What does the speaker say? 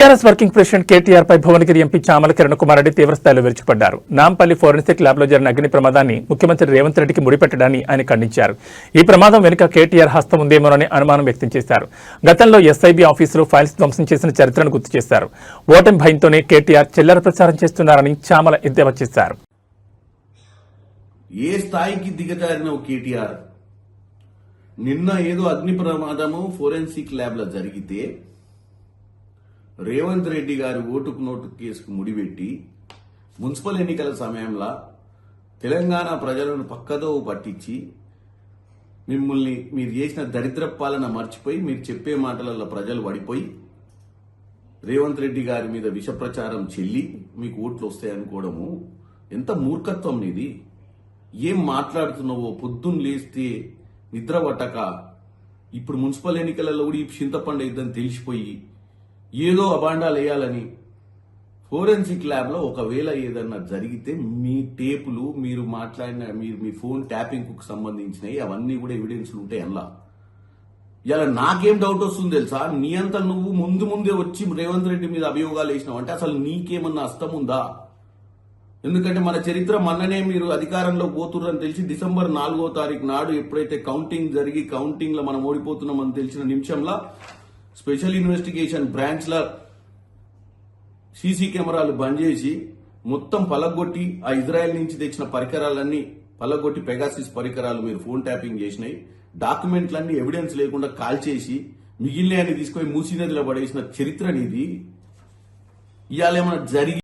TRS working president KTR పై Bhuvanagiri MP Chamala Kiran Kumar Reddy తీవ్రస్థాయిలో విరుచుకుపడ్డారు. Nampally forensic lab లో జరిగిన అగ్ని ప్రమాదాన్ని ముఖ్యమంత్రి రేవంత్ రెడ్డికి ముడిపెట్టడాన్ని ఆయన ఖండించారు. ఈ ప్రమాదం వెనుక కేటీఆర్ హస్తం ఉందేమోనని అనుమానం వ్యక్తం చేశారు. గతంలో ఎస్ఐబీ ఆఫీసులో ఫైల్స్ ధ్వంసం చేసిన చరిత్రను గుర్తు చేశారు. ఓటమి భయంతోనే కేటీఆర్ చిల్లర ప్రచారం చేస్తున్నారని చామల ఎద్దేవా చేశారు. ఏ స్థాయికి దిగజారిన కేటీఆర్ నిన్న ఏదో అగ్ని ప్రమాదము ఫోరెన్సిక్ ల్యాబ్ లో జరిగితే రేవంత్ రెడ్డి గారి ఓటుకు నోటు కేసుకు ముడిపెట్టి మున్సిపల్ ఎన్నికల సమయంలో తెలంగాణ ప్రజలను పక్కదో పట్టించి మిమ్మల్ని మీరు చేసిన దరిద్ర పాలన మర్చిపోయి మీరు చెప్పే మాటలలో ప్రజలు పడిపోయి రేవంత్ రెడ్డి గారి మీద విష ప్రచారం చెల్లి మీకు ఓట్లు వస్తాయనుకోవడము ఎంత మూర్ఖత్వం నీది. ఏం మాట్లాడుతున్నావో పొద్దున్న లేస్తే నిద్ర పట్టక ఇప్పుడు మున్సిపల్ ఎన్నికలలో కూడా ఈ చింతపండు ఇద్దని తెలిసిపోయి ఏదో అబాండాలు వేయాలని ఫోరెన్సిక్ ల్యాబ్ లో ఒకవేళ ఏదన్నా జరిగితే మీ టేపులు మీరు మాట్లాడిన మీ ఫోన్ ట్యాపింగ్ కు సంబంధించినవి అవన్నీ కూడా ఎవిడెన్స్లు ఉంటాయి అలా. ఇలా నాకేం డౌట్ వస్తుంది తెలుసా, నీ అంతా నువ్వు ముందే వచ్చి రేవంత్ రెడ్డి మీద అభియోగాలు వేసినావు అంటే అసలు నీకేమన్నా అస్తం ఉందా? ఎందుకంటే మన చరిత్ర మొన్ననే మీరు అధికారంలో పోతుర్రని తెలిసి డిసెంబర్ 4వ తారీఖు నాడు ఎప్పుడైతే కౌంటింగ్ జరిగి కౌంటింగ్ లో మనం ఓడిపోతున్నామని తెలిసిన నిమిషంలో స్పెషల్ ఇన్వెస్టిగేషన్ బ్రాంచ్ ల సీసీ కెమెరాలు బంద్ చేసి మొత్తం పలగొట్టి ఆ ఇజ్రాయెల్ నుంచి తెచ్చిన పరికరాలన్నీ పలగొట్టి పెగాసిస్ పరికరాలు మీరు ఫోన్ ట్యాపింగ్ చేసినాయి, డాక్యుమెంట్లన్నీ ఎవిడెన్స్ లేకుండా కాల్ చేసి మిగిలిన తీసుకొని మూసీ నదిలో పడేసిన చరిత్ర నీది. ఇవాళ ఏమైనా జరిగి